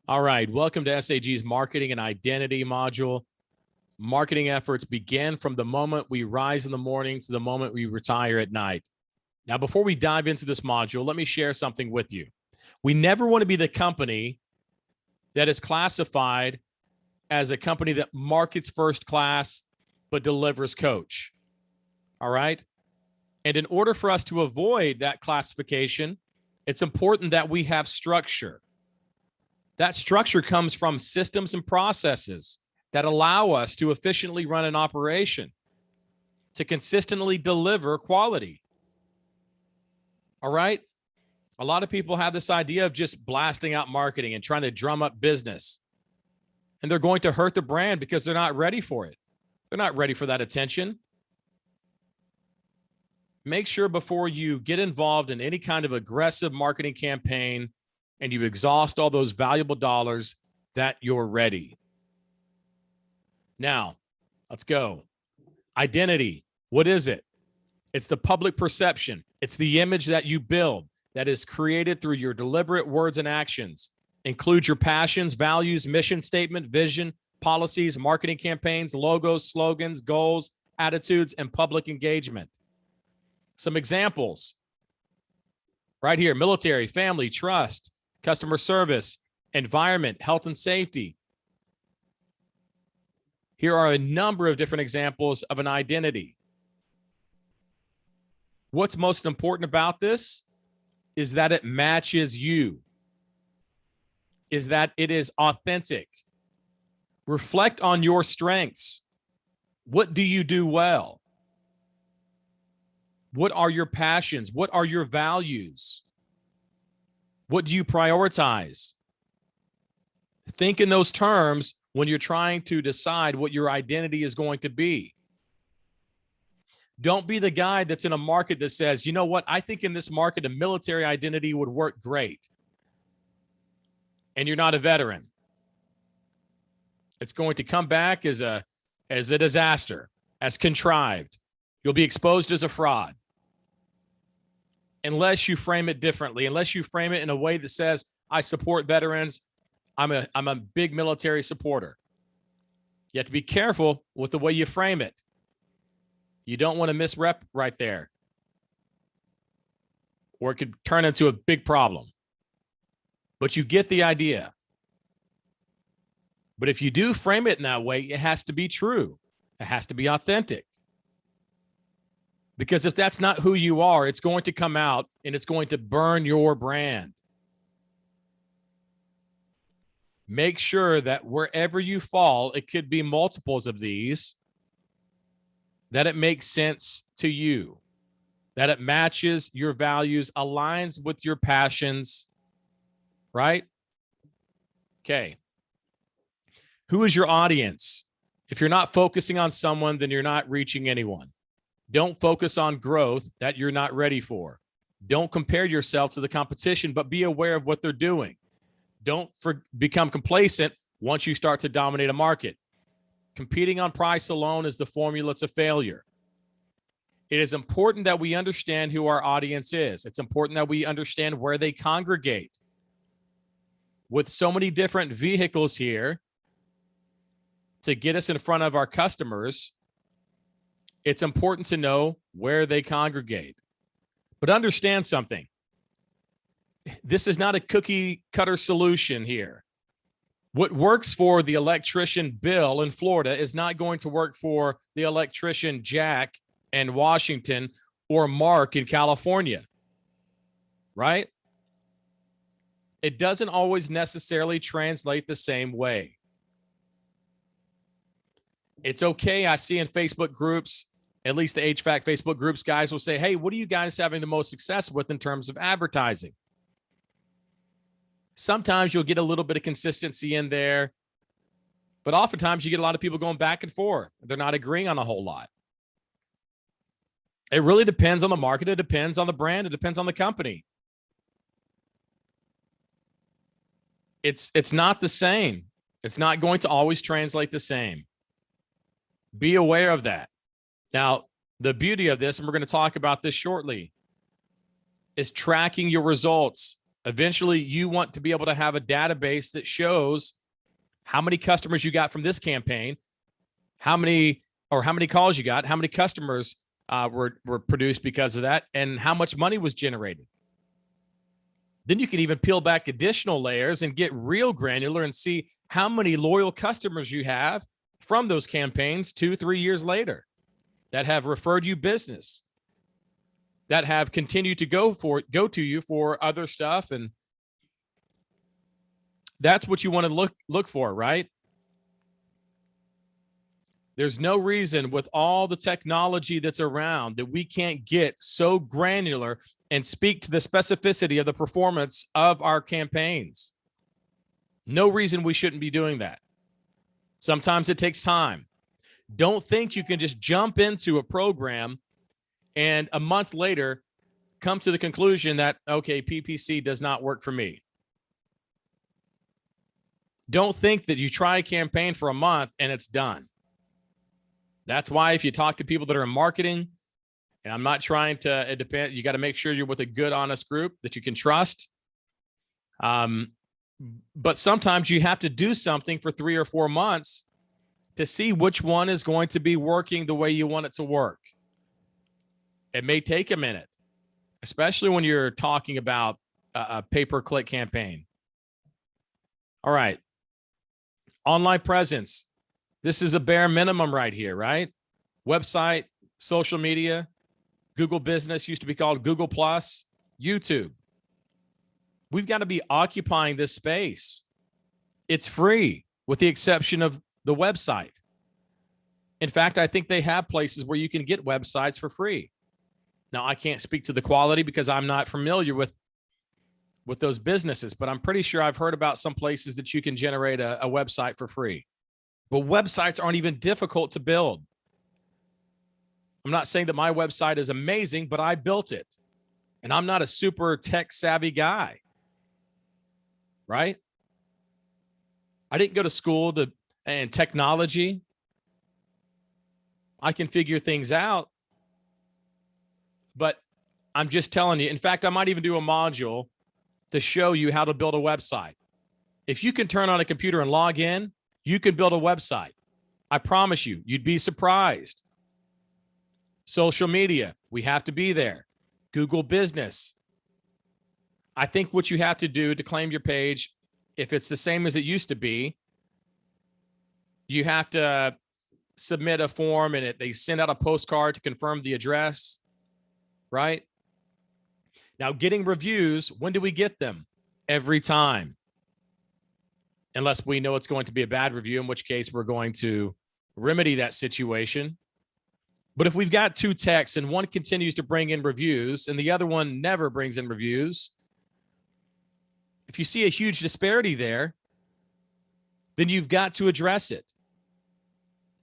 All right, welcome to SAG's Marketing and Identity module. Marketing efforts begin from the moment we rise in the morning to the moment we retire at night. Now, before we dive into this module, let me share something with you. We never want to be the company that is classified as a company that markets first class but delivers coach. All right? And in order for us to avoid that classification, it's important that we have structure. That structure comes from systems and processes that allow us to efficiently run an operation, to consistently deliver quality. All right? A lot of people have this idea of just blasting out marketing and trying to drum up business. And they're going to hurt the brand because they're not ready for it. They're not ready for that attention. Make sure before you get involved in any kind of aggressive marketing campaign and you exhaust all those valuable dollars that you're ready. Now, let's go. Identity. What is it? It's the public perception. It's the image that you build that is created through your deliberate words and actions. Include your passions, values, mission statement, vision, policies, marketing campaigns, logos, slogans, goals, attitudes, and public engagement. Some examples right here: military, family, trust, customer service, environment, health and safety. Here are a number of different examples of an identity. What's most important about this is that it matches you, is that it is authentic. Reflect on your strengths. What do you do well? What are your passions? What are your values? What do you prioritize? Think in those terms when you're trying to decide what your identity is going to be. Don't be the guy that's in a market that says, you know what, I think in this market, a military identity would work great. And you're not a veteran. It's going to come back as a disaster, as contrived. You'll be exposed as a fraud. Unless you frame it differently, unless you frame it in a way that says, I support veterans, I'm a big military supporter. You have to be careful with the way you frame it. You don't want to misrep right there, or it could turn into a big problem. But you get the idea. But if you do frame it in that way, it has to be true. It has to be authentic. Because if that's not who you are, it's going to come out and it's going to burn your brand. Make sure that wherever you fall, it could be multiples of these, that it makes sense to you, that it matches your values, aligns with your passions, right? Okay. Who is your audience? If you're not focusing on someone, then you're not reaching anyone. Don't focus on growth that you're not ready for. Don't compare yourself to the competition, but be aware of what they're doing. Don't become complacent once you start to dominate a market. Competing on price alone is the formula to failure. It is important that we understand who our audience is. It's important that we understand where they congregate. With so many different vehicles here to get us in front of our customers, it's important to know where they congregate. But understand something. This is not a cookie cutter solution here. What works for the electrician Bill in Florida is not going to work for the electrician Jack in Washington or Mark in California, right? It doesn't always necessarily translate the same way. It's okay. I see in Facebook groups, at least the HVAC Facebook groups, guys will say, hey, what are you guys having the most success with in terms of advertising? Sometimes you'll get a little bit of consistency in there, but oftentimes you get a lot of people going back and forth. They're not agreeing on a whole lot. It really depends on the market. It depends on the brand. It depends on the company. It's not the same. It's not going to always translate the same. Be aware of that. Now, the beauty of this, and we're going to talk about this shortly, is tracking your results Eventually, you want to be able to have a database that shows how many customers you got from this campaign, how many calls you got, how many customers were produced because of that, and how much money was generated. Then you can even peel back additional layers and get real granular and see how many loyal customers you have from those campaigns 2-3 years later that have referred you business, that have continued to go to you for other stuff. And that's what you want to look for, right? There's no reason with all the technology that's around that we can't get so granular and speak to the specificity of the performance of our campaigns. No reason we shouldn't be doing that. Sometimes it takes time. Don't think you can just jump into a program and a month later come to the conclusion that, okay, PPC does not work for me. Don't think that you try a campaign for a month and it's done. That's why if you talk to people that are in marketing, and I'm not trying to, it depends, you got to make sure you're with a good, honest group that you can trust. But sometimes you have to do something for 3 or 4 months to see which one is going to be working the way you want it to work. It may take a minute, especially when you're talking about a pay-per-click campaign. All right. Online presence. This is a bare minimum right here, right? Website, social media, Google Business, used to be called Google Plus, YouTube. We've got to be occupying this space. It's free with the exception of the website. In fact, I think they have places where you can get websites for free. Now, I can't speak to the quality because I'm not familiar with those businesses, but I'm pretty sure I've heard about some places that you can generate a website for free. But websites aren't even difficult to build. I'm not saying that my website is amazing, but I built it. And I'm not a super tech savvy guy, right? I didn't go to school and technology. I can figure things out, but I'm just telling you. In fact, I might even do a module to show you how to build a website. If you can turn on a computer and log in, you can build a website. I promise you, you'd be surprised. Social media, we have to be there. Google Business. I think what you have to do to claim your page, if it's the same as it used to be, you have to submit a form and they send out a postcard to confirm the address, right? Now, getting reviews, when do we get them? Every time. Unless we know it's going to be a bad review, in which case we're going to remedy that situation. But if we've got 2 techs and one continues to bring in reviews and the other one never brings in reviews, if you see a huge disparity there, then you've got to address it.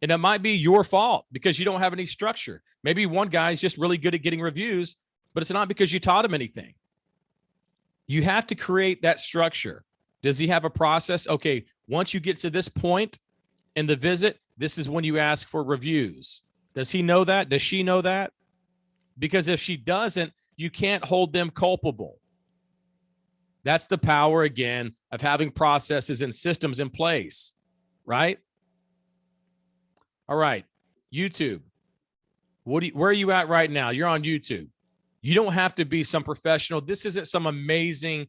And it might be your fault because you don't have any structure. Maybe one guy is just really good at getting reviews, but it's not because you taught him anything. You have to create that structure. Does he have a process? Okay, once you get to this point in the visit, this is when you ask for reviews. Does he know that? Does she know that? Because if she doesn't, you can't hold them culpable. That's the power, again, of having processes and systems in place, right? All right, YouTube. Where are you at right now? You're on YouTube. You don't have to be some professional. This isn't some amazing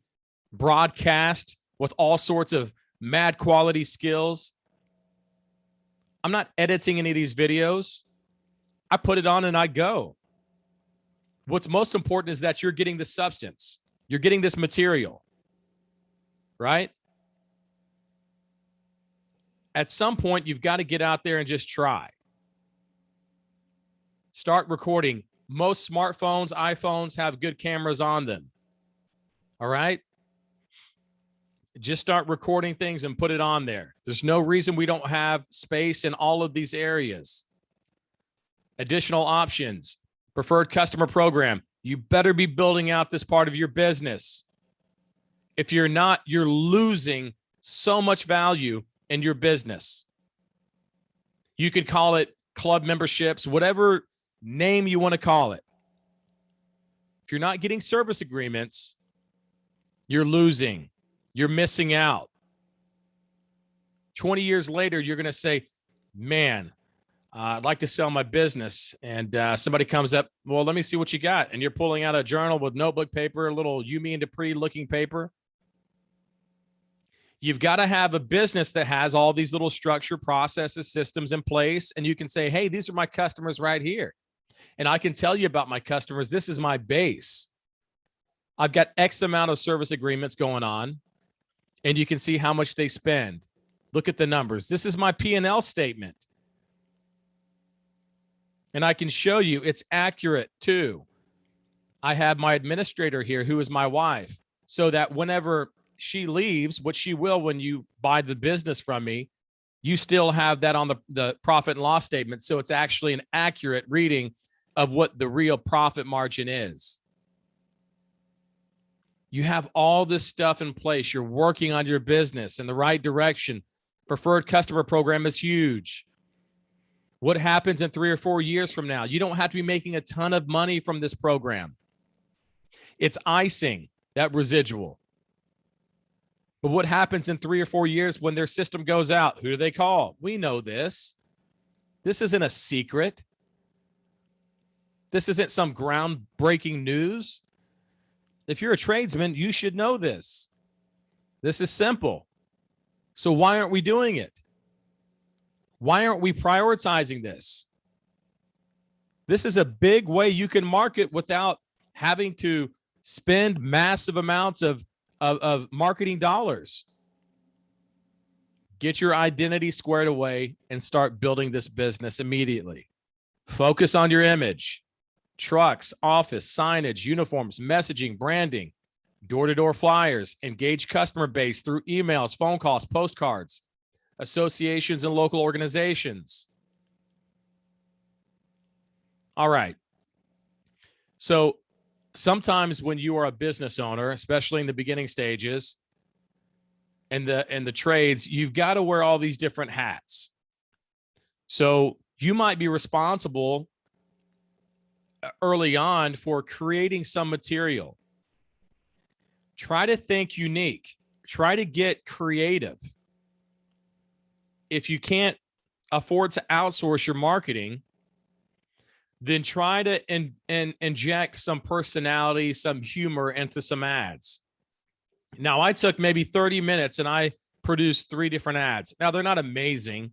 broadcast with all sorts of mad quality skills. I'm not editing any of these videos. I put it on and I go. What's most important is that you're getting the substance. You're getting this material, right? At some point, you've got to get out there and just try. Start recording. Most smartphones, iPhones have good cameras on them. All right? Just start recording things and put it on there. There's no reason we don't have space in all of these areas. Additional options, preferred customer program. You better be building out this part of your business. If you're not, you're losing so much value in your business. You could call it club memberships, whatever name you want to call it. If you're not getting service agreements, You're losing. You're missing out. 20 years later, you're going to say, man, I'd like to sell my business. And somebody comes up, well, let me see what you got. And you're pulling out a journal with notebook paper, a little You, Me, and Dupree looking paper. You've got to have a business that has all these little structure, processes, systems in place. And you can say, hey, these are my customers right here. And I can tell you about my customers. This is my base. I've got X amount of service agreements going on. And you can see how much they spend. Look at the numbers. This is my P&L statement. And I can show you it's accurate too. I have my administrator here who is my wife, so that whenever she leaves, which she will when you buy the business from me, you still have that on the profit and loss statement. So it's actually an accurate reading of what the real profit margin is. You have all this stuff in place. You're working on your business in the right direction. Preferred customer program is huge. What happens in 3 or 4 years from now? You don't have to be making a ton of money from this program. It's icing, that residual. But what happens in 3 or 4 years when their system goes out? Who do they call? We know this. This isn't a secret. This isn't some groundbreaking news. If you're a tradesman, you should know this. This is simple. So why aren't we doing it? Why aren't we prioritizing this? This is a big way you can market without having to spend massive amounts of marketing dollars. Get your identity squared away and start building this business immediately. Focus on your image, trucks, office, signage, uniforms, messaging, branding, door-to-door flyers, engage customer base through emails, phone calls, postcards, associations, and local organizations. All right. So sometimes when you are a business owner, especially in the beginning stages and the trades, you've got to wear all these different hats. So you might be responsible early on for creating some material. Try to think unique. Try to get creative. If you can't afford to outsource your marketing, then try to inject some personality, some humor into some ads. Now, I took maybe 30 minutes and I produced 3 different ads. Now, they're not amazing,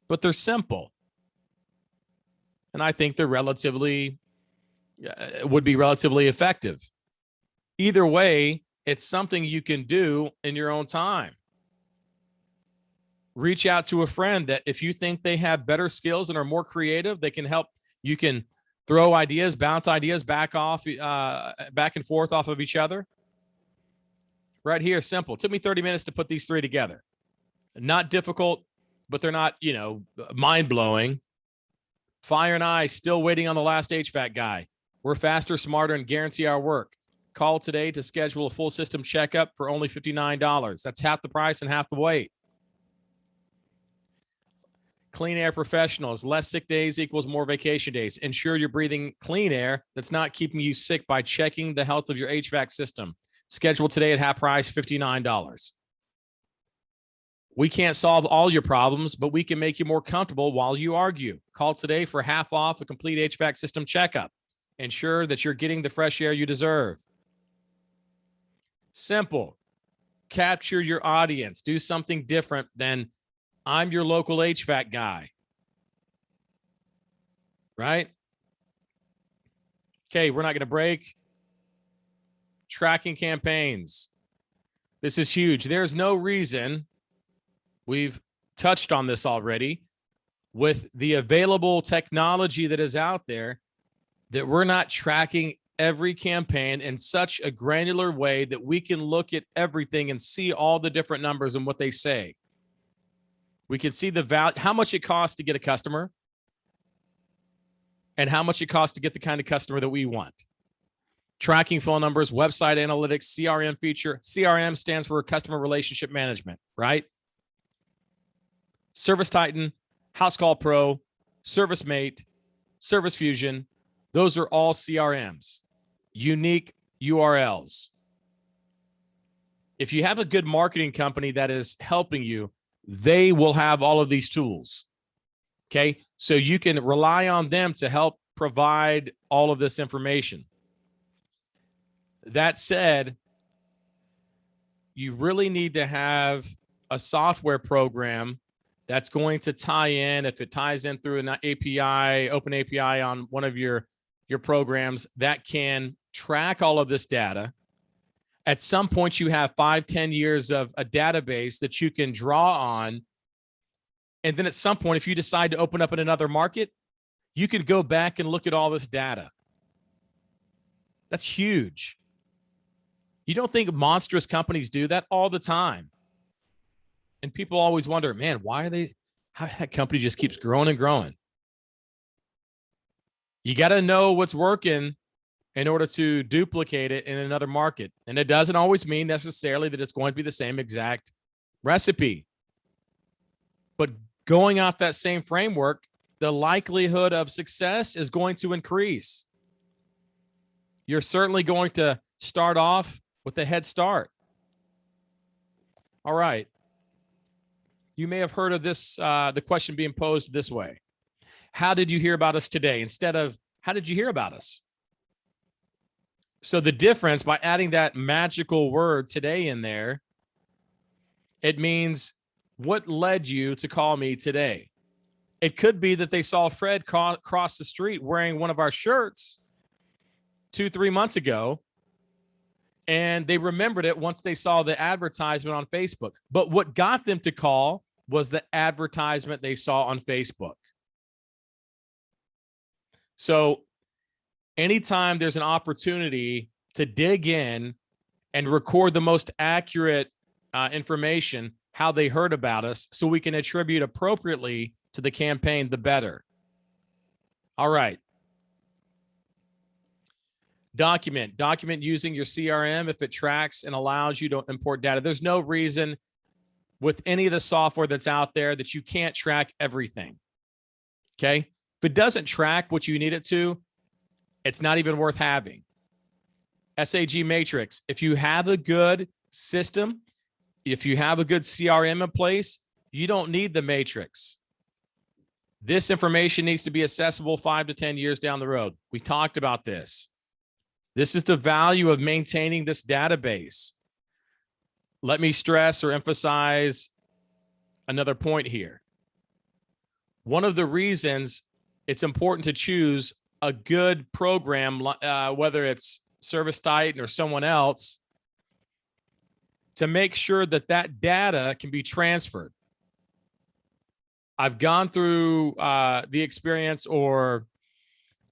but they're simple. And I think they're would be relatively effective. Either way, it's something you can do in your own time. Reach out to a friend that if you think they have better skills and are more creative, they can help. You can throw ideas, bounce ideas back and forth off of each other. Right here, simple. It took me 30 minutes to put these 3 together. Not difficult, but they're not, mind-blowing. Fire and I still waiting on the last HVAC guy. We're faster, smarter, and guarantee our work. Call today to schedule a full system checkup for only $59. That's half the price and half the wait. Clean air professionals. Less sick days equals more vacation days. Ensure you're breathing clean air that's not keeping you sick by checking the health of your HVAC system. Schedule today at half price, $59. We can't solve all your problems, but we can make you more comfortable while you argue. Call today for half off a complete HVAC system checkup. Ensure that you're getting the fresh air you deserve. Simple. Capture your audience. Do something different than I'm your local HVAC guy. Right? Okay, we're not going to break. Tracking campaigns. This is huge. There's no reason, we've touched on this already, with the available technology that is out there, that we're not tracking every campaign in such a granular way that we can look at everything and see all the different numbers and what they say. We can see the value, how much it costs to get a customer, and how much it costs to get the kind of customer that we want. Tracking phone numbers, website analytics, CRM feature. CRM stands for Customer Relationship Management, right? Service Titan, House Call Pro, Service Mate, Service Fusion. Those are all CRMs, unique URLs. If you have a good marketing company that is helping you, they will have all of these tools. Okay. So you can rely on them to help provide all of this information. That said, you really need to have a software program that's going to tie in. If it ties in through an API, open API on one of your programs, that can track all of this data. At some point, you have 5-10 years of a database that you can draw on. And then at some point, if you decide to open up in another market, you can go back and look at all this data. That's huge. You don't think monstrous companies do that all the time? And people always wonder, man, how that company just keeps growing and growing. You got to know what's working in order to duplicate it in another market. And it doesn't always mean necessarily that it's going to be the same exact recipe. But going off that same framework, the likelihood of success is going to increase. You're certainly going to start off with a head start. All right. You may have heard of this, the question being posed this way. How did you hear about us today? Instead of, how did you hear about us? So the difference by adding that magical word today in there, it means what led you to call me today? It could be that they saw Fred cross the street wearing one of our shirts 2-3 months ago, and they remembered it once they saw the advertisement on Facebook. But what got them to call was the advertisement they saw on Facebook. So anytime there's an opportunity to dig in and record the most accurate information, how they heard about us, so we can attribute appropriately to the campaign, the better. All right. Document using your CRM if it tracks and allows you to import data. There's no reason with any of the software that's out there that you can't track everything. Okay. If it doesn't track what you need it to, it's not even worth having. SAG Matrix, if you have a good system, if you have a good CRM in place, you don't need the matrix. This information needs to be accessible 5 to 10 years down the road. We talked about this. This is the value of maintaining this database. Let me stress or emphasize another point here. One of the reasons it's important to choose a good program, whether it's ServiceTitan or someone else, to make sure that that data can be transferred. I've gone through the experience or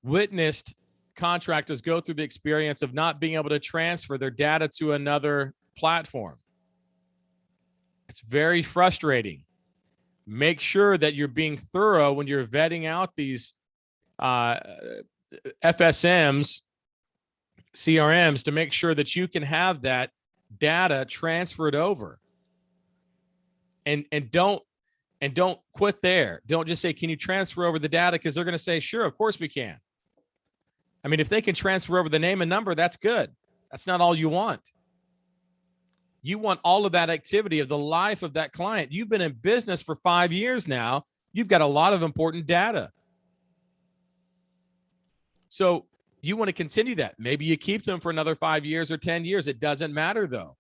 witnessed contractors go through the experience of not being able to transfer their data to another platform. It's very frustrating. Make sure that you're being thorough when you're vetting out these FSMs, CRMs, to make sure that you can have that data transferred over. And don't quit there. Don't just say, can you transfer over the data? Because they're going to say, sure, of course we can. I mean, if they can transfer over the name and number, that's good. That's not all you want. You want all of that activity of the life of that client. You've been in business for 5 years now. You've got a lot of important data. So you want to continue that. Maybe you keep them for another 5 years or 10 years. It doesn't matter, though.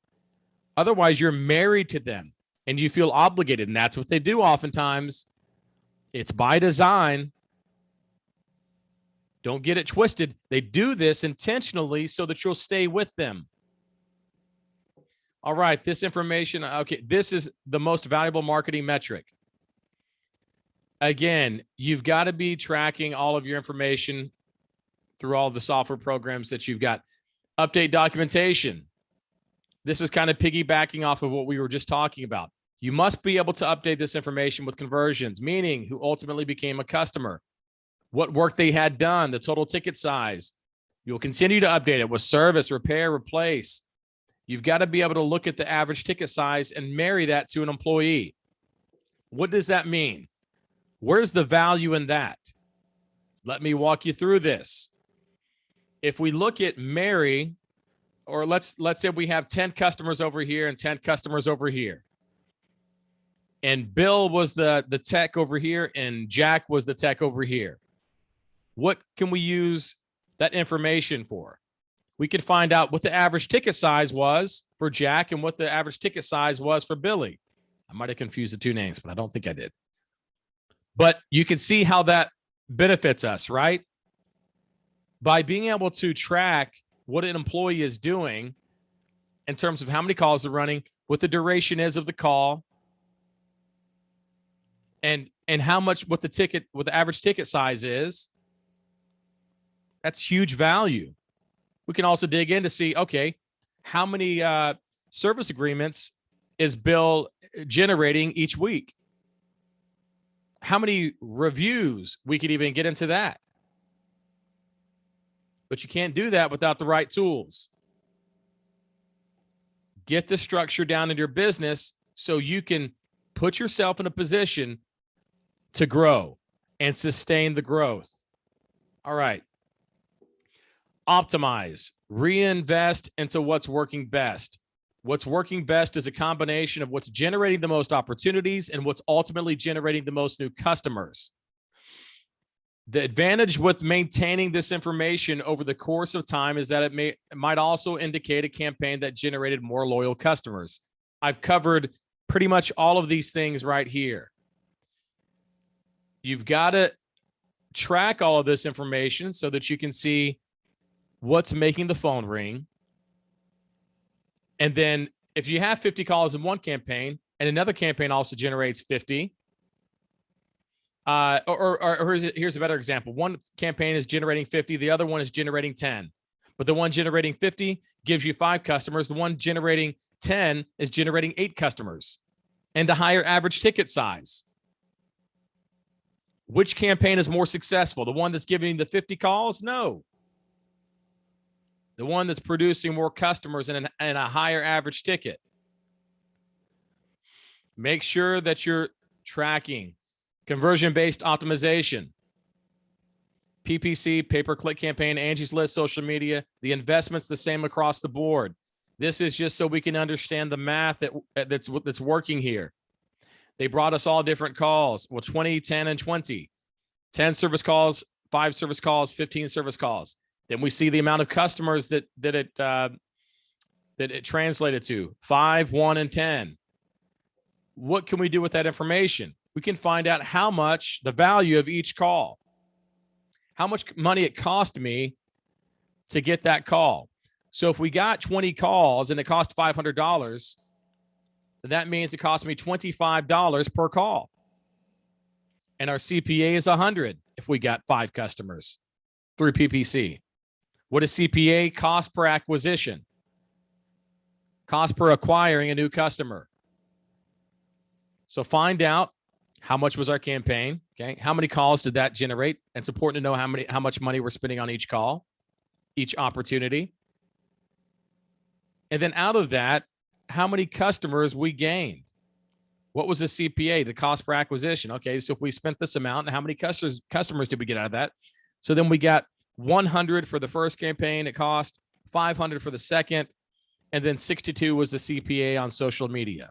Otherwise, you're married to them and you feel obligated. And that's what they do oftentimes. It's by design. Don't get it twisted. They do this intentionally so that you'll stay with them. All right, this information, okay, this is the most valuable marketing metric. Again, you've got to be tracking all of your information through all the software programs that you've got. Update documentation. This is kind of piggybacking off of what we were just talking about. You must be able to update this information with conversions, meaning who ultimately became a customer, what work they had done, the total ticket size. You'll continue to update it with service, repair, replace. You've got to be able to look at the average ticket size and marry that to an employee. What does that mean? Where's the value in that? Let me walk you through this. If we look at Mary or let's say we have 10 customers over here and 10 customers over here. And Bill was the tech over here and Jack was the tech over here. What can we use that information for? We could find out what the average ticket size was for Jack and what the average ticket size was for Billy. I might have confused the two names, but I don't think I did. But you can see how that benefits us, right? By being able to track what an employee is doing in terms of how many calls they're running, what the duration is of the call, and how much, what the average ticket size is. That's huge value. We can also dig in to see, okay, how many service agreements is Bill generating each week? How many reviews? We could even get into that. But you can't do that without the right tools. Get the structure down in your business so you can put yourself in a position to grow and sustain the growth. All right. Optimize, reinvest into what's working best. What's working best is a combination of what's generating the most opportunities and what's ultimately generating the most new customers. The advantage with maintaining this information over the course of time is that it might also indicate a campaign that generated more loyal customers. I've covered pretty much all of these things right here. You've got to track all of this information so that you can see what's making the phone ring. And then if you have 50 calls in one campaign and another campaign also generates 50, or here's a better example. One campaign is generating 50, the other one is generating 10. But the one generating 50 gives you 5 customers. The one generating 10 is generating 8 customers and a higher average ticket size. Which campaign is more successful? The one that's giving the 50 calls? No. The one that's producing more customers and a higher average ticket. Make sure that you're tracking conversion-based optimization, PPC, pay-per-click campaign, Angie's List, social media. The investment's the same across the board. This is just so we can understand the math that's working here. They brought us all different calls. Well, 20, 10, and 20. 10 service calls, 5 service calls, 15 service calls. Then we see the amount of customers that it translated to, 5, 1, and 10. What can we do with that information? We can find out how much the value of each call, how much money it cost me to get that call. So if we got 20 calls and it cost $500, that means it cost me $25 per call. And our CPA is 100 if we got 5 customers through PPC. What is CPA? Cost per acquisition. Cost per acquiring a new customer. So find out how much was our campaign. Okay. How many calls did that generate? And it's important to know how much money we're spending on each call, each opportunity. And then out of that, how many customers we gained. What was the CPA, the cost per acquisition? Okay. So if we spent this amount, and how many customers did we get out of that? So then we got 100 for the first campaign. It cost 500 for the second. And then 62 was the CPA on social media.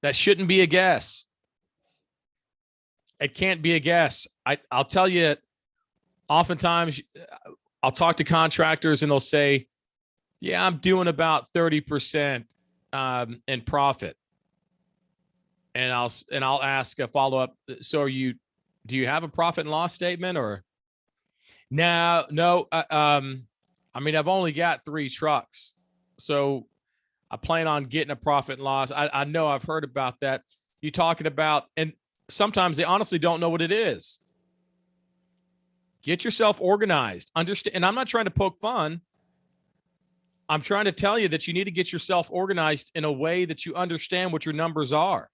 That shouldn't be a guess. It can't be a guess. I'll tell you, oftentimes I'll talk to contractors and they'll say, yeah, I'm doing about 30% in profit. And I'll ask a follow-up. So do you have a profit and loss statement or? No. I mean, I've only got 3 trucks. So I plan on getting a profit and loss. I know I've heard about that. You talking about, and sometimes they honestly don't know what it is. Get yourself organized. Understand, and I'm not trying to poke fun. I'm trying to tell you that you need to get yourself organized in a way that you understand what your numbers are.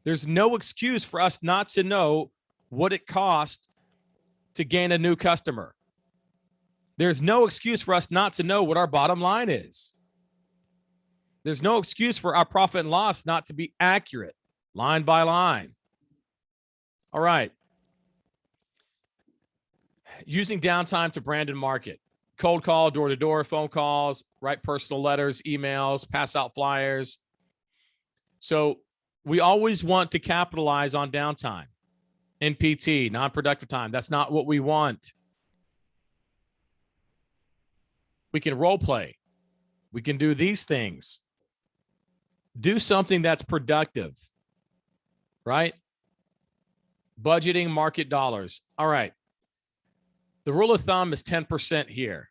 There's no excuse for us not to know what it costs to gain a new customer. There's no excuse for us not to know what our bottom line is. There's no excuse for our profit and loss not to be accurate, line by line. All right. Using downtime to brand and market. cold call, door-to-door, phone calls, write personal letters, emails, pass out flyers. So we always want to capitalize on downtime, NPT, non-productive time. That's not what we want. We can role play. We can do these things. Do something that's productive, right? Budgeting market dollars. All right. The rule of thumb is 10% here.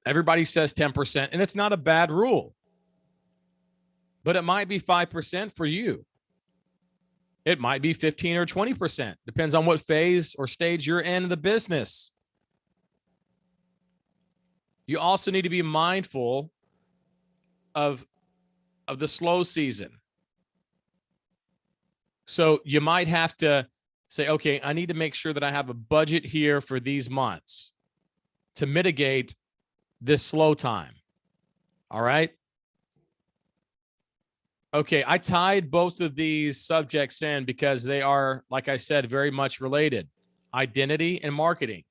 Everybody says 10%, and it's not a bad rule, but it might be 5% for you. It might be 15 or 20%. Depends on what phase or stage you're in the business. You also need to be mindful of the slow season. So you might have to say, okay, I need to make sure that I have a budget here for these months to mitigate this slow time. All right. Okay, I tied both of these subjects in because they are, like I said, very much related. Identity and marketing.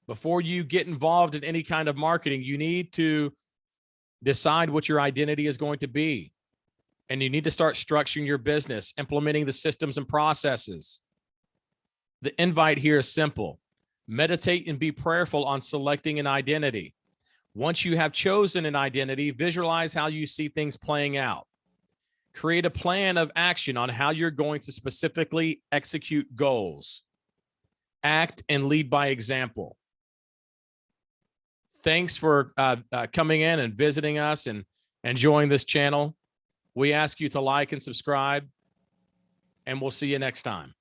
Before you get involved in any kind of marketing, you need to decide what your identity is going to be. And you need to start structuring your business, implementing the systems and processes. The invite here is simple. Meditate and be prayerful on selecting an identity. Once you have chosen an identity, visualize how you see things playing out. Create a plan of action on how you're going to specifically execute goals. Act and lead by example. Thanks for coming in and visiting us and enjoying this channel. We ask you to like and subscribe, and we'll see you next time.